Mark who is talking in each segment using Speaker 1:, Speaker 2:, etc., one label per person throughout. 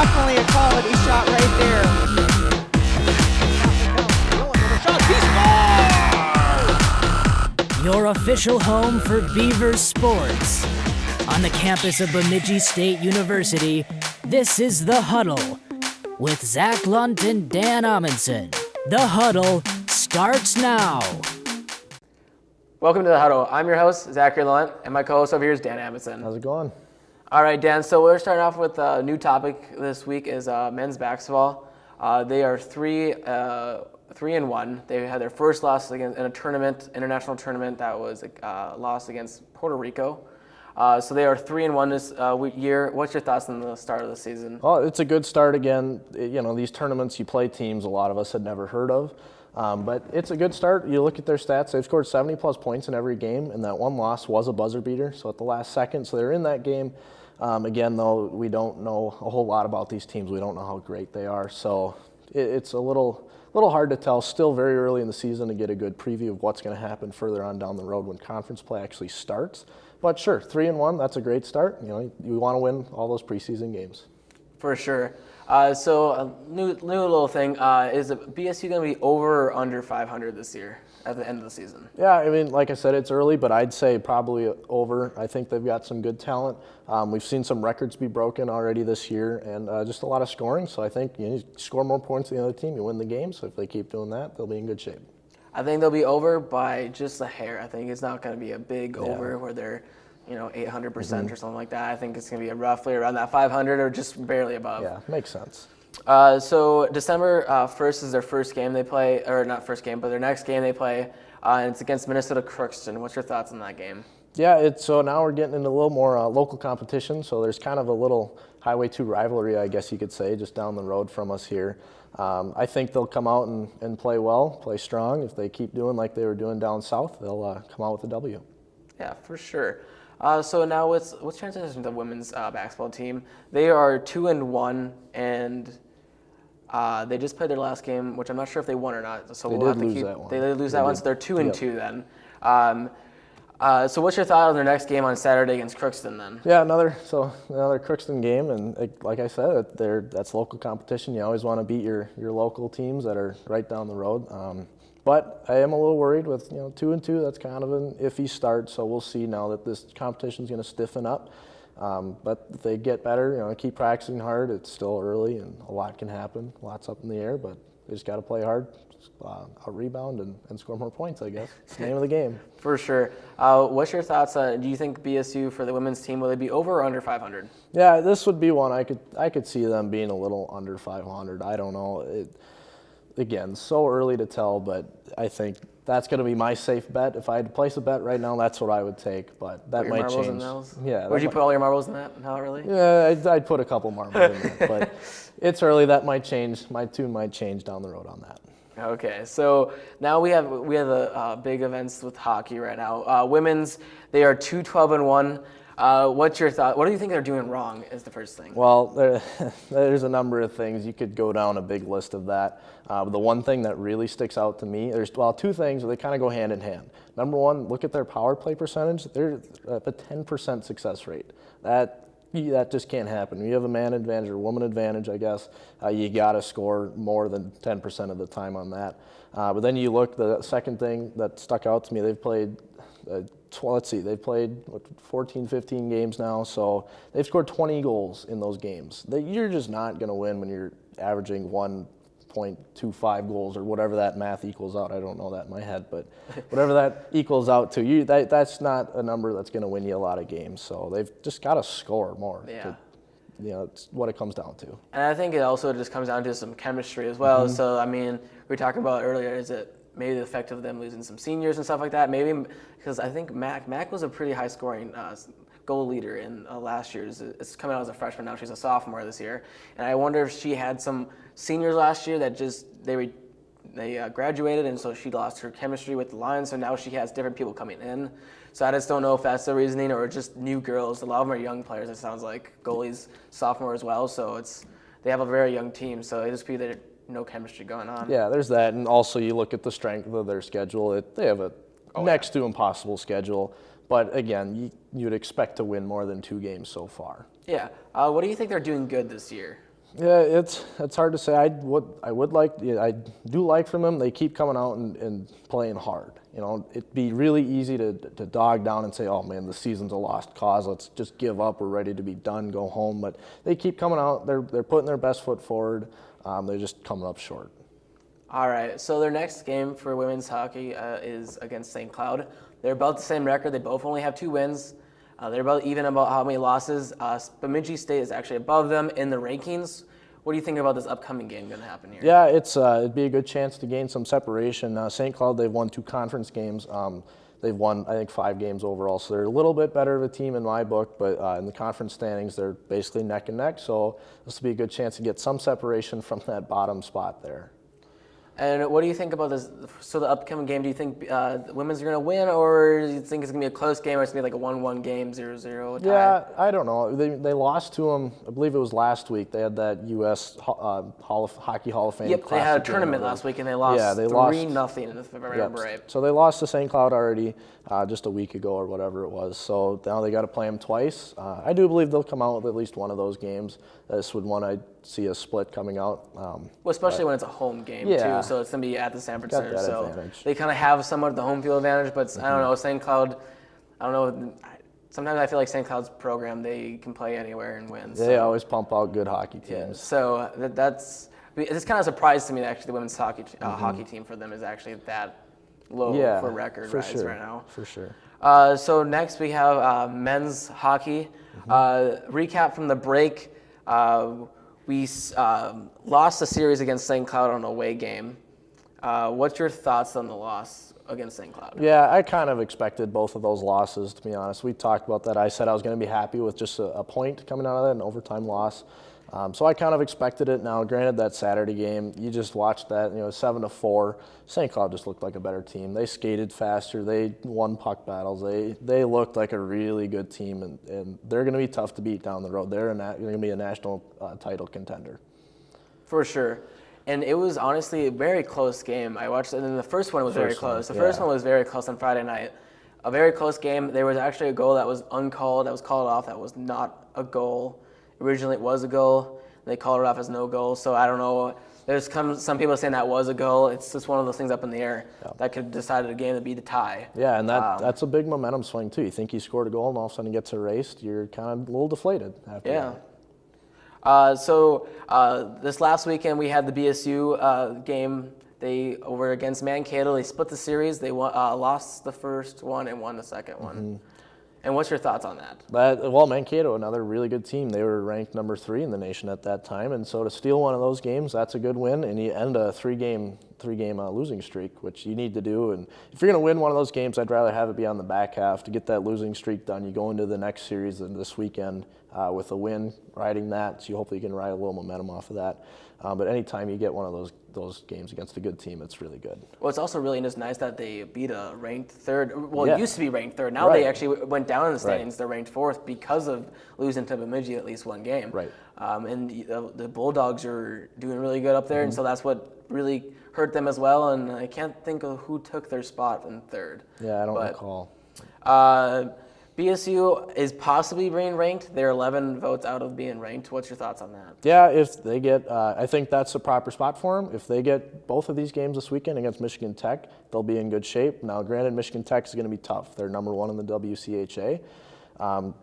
Speaker 1: definitely a quality shot right there.
Speaker 2: Your official home for Beavers sports. On the campus of Bemidji State University, this is The Huddle with Zach Lunt and Dan Amundsen. The Huddle starts now.
Speaker 3: Welcome to The Huddle. I'm your host, Zachary Lunt, and my co-host over here is Dan Amundsen.
Speaker 4: How's it going?
Speaker 3: All right, Dan, so we're starting off with a new topic this week is men's basketball. They are 3-1. They had their first loss in a tournament, international tournament that was lost against Puerto Rico. So they are 3-1 this year. What's your thoughts on the start of the season?
Speaker 4: Well, it's a good start again. You know, these tournaments, you play teams a lot of us had never heard of. But it's a good start. You look at their stats, they've scored 70-plus points in every game, and that one loss was a buzzer beater, so at the last second. So they're in that game. Again, though, we don't know a whole lot about these teams. We don't know how great they are. So it's a little hard to tell. Still very early in the season to get a good preview of what's going to happen further on down the road when conference play actually starts. But sure, 3-1, that's a great start. You know, you want to win all those preseason games.
Speaker 3: For sure. So a new little thing, is BSU going to be over or under 500 this year at the end of the season?
Speaker 4: Yeah, I mean, like I said, it's early, but I'd say probably over. I think they've got some good talent. We've seen some records be broken already this year, and just a lot of scoring. So I think you score more points than the other team, you win the game. So if they keep doing that, they'll be in good shape.
Speaker 3: I think they'll be over by just a hair. I think it's not going to be a big over where they're 800% or something like that. I think it's going to be roughly around that 500 or just barely above.
Speaker 4: Yeah, makes sense.
Speaker 3: So December 1st is their first game they play, or not first game, but their next game they play, and it's against Minnesota Crookston. What's your thoughts on that game?
Speaker 4: Yeah, so now we're getting into a little more local competition, so there's kind of a little Highway 2 rivalry, I guess you could say, just down the road from us here. I think they'll come out and play well, play strong. If they keep doing like they were doing down south, they'll come out with a W.
Speaker 3: Yeah, for sure. So now let's transition to the women's basketball team. They are 2-1, and they just played their last game, which I'm not sure if they won or not. So we'll have to keep. They did lose that one, so they're 2-2 then. So what's your thought on their next game on Saturday against Crookston then?
Speaker 4: Yeah, another Crookston game, and like I said, that's local competition. You always want to beat your local teams that are right down the road. But I am a little worried with 2-2. That's kind of an iffy start. So we'll see now that this competition is going to stiffen up. But if they get better, keep practicing hard. It's still early and a lot can happen. Lots up in the air, but they just got to play hard, rebound and score more points. I guess it's the name of the game.
Speaker 3: For sure. What's your thoughts? Do you think BSU for the women's team will they be over or under 500?
Speaker 4: Yeah, this would be one I could see them being a little under 500. I don't know. Again, so early to tell, but I think that's going to be my safe bet. If I had to place a bet right now, that's what I would take, but that might change. Yeah.
Speaker 3: Would you put all your marbles in that? Not really?
Speaker 4: Yeah, I'd put a couple marbles in that, but it's early. That might change. My tune might change down the road on that.
Speaker 3: Okay, so now we have the big events with hockey right now. Women's, they are 2-12-1. What's your thought? What do you think they're doing wrong is the first thing?
Speaker 4: Well, there's a number of things. You could go down a big list of that. The one thing that really sticks out to me, there's two things, they kind of go hand in hand. Number one, look at their power play percentage. They're at a 10% success rate. That just can't happen. When you have a man advantage or woman advantage, I guess, you got to score more than 10% of the time on that. But then you look, the second thing that stuck out to me, they've played they've played 14, 15 games now, so they've scored 20 goals in those games. You're just not going to win when you're averaging 1.25 goals or whatever that math equals out. I don't know that in my head, but whatever that equals out to, that's not a number that's going to win you a lot of games. So they've just got to score more.
Speaker 3: Yeah.
Speaker 4: It's what it comes down to.
Speaker 3: And I think it also just comes down to some chemistry as well. Mm-hmm. So, I mean, we were talking about earlier, is it maybe the effect of them losing some seniors and stuff like that? Maybe because I think Mac was a pretty high-scoring goal leader in last year's. It's coming out as a freshman now. She's a sophomore this year. And I wonder if she had some seniors last year that just they graduated, and so she lost her chemistry with the Lions, so now she has different people coming in. So I just don't know if that's the reasoning or just new girls. A lot of them are young players, it sounds like. Goalies, sophomore as well, so they have a very young team, so it just be that no chemistry going on.
Speaker 4: Yeah, there's that, and also you look at the strength of their schedule. They have a next to impossible schedule, but again, you'd expect to win more than 2 games so far.
Speaker 3: Yeah. What do you think they're doing good this year?
Speaker 4: Yeah, it's hard to say. I do like from them. They keep coming out and playing hard. You know, it'd be really easy to dog down and say, oh man, the season's a lost cause. Let's just give up. We're ready to be done, go home. But they keep coming out. They're putting their best foot forward. They're just coming up short.
Speaker 3: All right, so their next game for women's hockey is against St. Cloud. They're about the same record. They both only have 2 wins. They're about even about how many losses. Bemidji State is actually above them in the rankings. What do you think about this upcoming game going to happen here?
Speaker 4: Yeah, it'd be a good chance to gain some separation. St. Cloud, they've won 2 conference games. They've won, I think, 5 games overall, so they're a little bit better of a team in my book, but in the conference standings, they're basically neck and neck, so this will be a good chance to get some separation from that bottom spot there.
Speaker 3: And what do you think about this? So the upcoming game, do you think the women's are going to win, or do you think it's going to be a close game, or it's going to be like a 1-1 game, 0-0 tie?
Speaker 4: Yeah, I don't know. They lost to them, I believe it was last week. They had that U.S. Hockey Hall of Fame.
Speaker 3: Yep, they had a tournament last week, and they lost 3-0, if I remember right.
Speaker 4: So they lost to St. Cloud already just a week ago or whatever it was. So now they got to play them twice. I do believe they'll come out with at least one of those games. This would one I'd see a split coming out.
Speaker 3: Well, especially when it's a home game, too. So it's going to be at the Sanford
Speaker 4: Got
Speaker 3: Center.
Speaker 4: that
Speaker 3: So
Speaker 4: advantage.
Speaker 3: they kind of have somewhat the home field advantage, but I don't know, St. Cloud, I don't know. Sometimes I feel like St. Cloud's program, they can play anywhere and win.
Speaker 4: They always pump out good hockey teams.
Speaker 3: Yeah, so it's kind of a surprise to me that actually the women's hockey team for them is actually that low for record right now.
Speaker 4: For sure.
Speaker 3: So next we have men's hockey. Recap from the break. We lost the series against St. Cloud on an away game. What's your thoughts on the loss against St. Cloud?
Speaker 4: Yeah, I kind of expected both of those losses, to be honest. We talked about that. I said I was going to be happy with just a point coming out of that, an overtime loss. So I kind of expected it. Now, granted, that Saturday game, you just watched that, 7-4. St. Cloud just looked like a better team. They skated faster. They won puck battles. They looked like a really good team, and they're going to be tough to beat down the road. They're going to be a national title contender.
Speaker 3: For sure. And it was honestly a very close game. I watched it, and then the first one was very close. The first one was very close on Friday night. A very close game. There was actually a goal that was uncalled, that was called off, that was not a goal. Originally it was a goal. They called it off as no goal. So I don't know. There's some people saying that was a goal. It's just one of those things up in the air that could have decided a game to be the tie.
Speaker 4: Yeah, and that's a big momentum swing too. You think he scored a goal and all of a sudden he gets erased, you're kind of a little deflated after that.
Speaker 3: So this last weekend we had the BSU game. They were against Mankato. They split the series. They lost the first one and won the second one. And what's your thoughts on that?
Speaker 4: Well, Mankato, another really good team. They were ranked number 3 in the nation at that time, and so to steal one of those games, that's a good win, and you end a three-game losing streak, which you need to do. And if you're going to win one of those games, I'd rather have it be on the back half to get that losing streak done. You go into the next series this weekend with a win, riding that, so hopefully you can ride a little momentum off of that. But anytime you get one of those games against a good team, it's really good.
Speaker 3: Well, it's also really nice that they beat a ranked third. Well, it used to be ranked third. Now they actually went down in the standings. They're ranked 4th because of losing to Bemidji at least one game.
Speaker 4: Right.
Speaker 3: And the Bulldogs are doing really good up there, and so that's what really hurt them as well. And I can't think of who took their spot in third.
Speaker 4: Yeah, I don't recall.
Speaker 3: BSU is possibly being ranked. They're 11 votes out of being ranked. What's your thoughts on that?
Speaker 4: Yeah, if they get, I think that's the proper spot for them. If they get both of these games this weekend against Michigan Tech, they'll be in good shape. Now, granted, Michigan Tech is going to be tough. They're number 1 in the WCHA.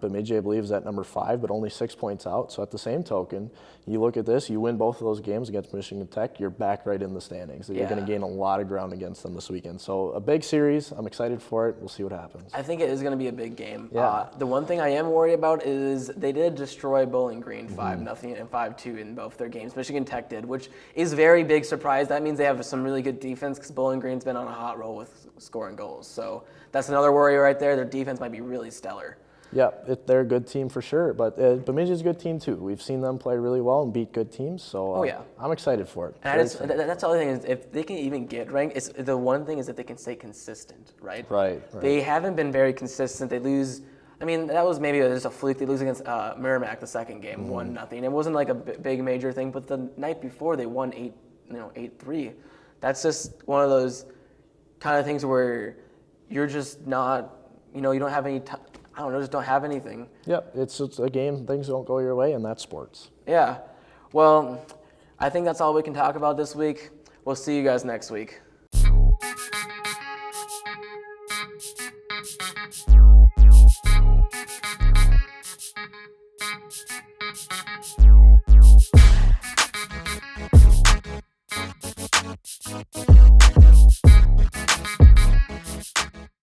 Speaker 4: Bemidji, I believe, is at number 5, but only 6 points out. So at the same token, you look at this, you win both of those games against Michigan Tech, you're back right in the standings. You're going to gain a lot of ground against them this weekend. So a big series. I'm excited for it. We'll see what happens.
Speaker 3: I think it is going to be a big game.
Speaker 4: Yeah.
Speaker 3: The one thing I am worried about is they did destroy Bowling Green 5-0 and 5-2 in both their games. Michigan Tech did, which is very big surprise. That means they have some really good defense because Bowling Green's been on a hot roll with scoring goals. So that's another worry right there. Their defense might be really stellar.
Speaker 4: Yeah, they're a good team for sure, but Bemidji's a good team too. We've seen them play really well and beat good teams, so I'm excited for it.
Speaker 3: And that's the other thing is if they can even get ranked, the one thing is that they can stay consistent, right?
Speaker 4: Right.
Speaker 3: They haven't been very consistent. They lose. I mean, that was maybe just a fluke. They lose against Merrimack the second game, 1-0. It wasn't like a big major thing, but the night before they won 8-3. That's just one of those kind of things where you're just not, you don't have any. Just don't have anything.
Speaker 4: Yep, it's a game. Things don't go your way, and that's sports.
Speaker 3: Yeah. Well, I think that's all we can talk about this week. We'll see you guys next week.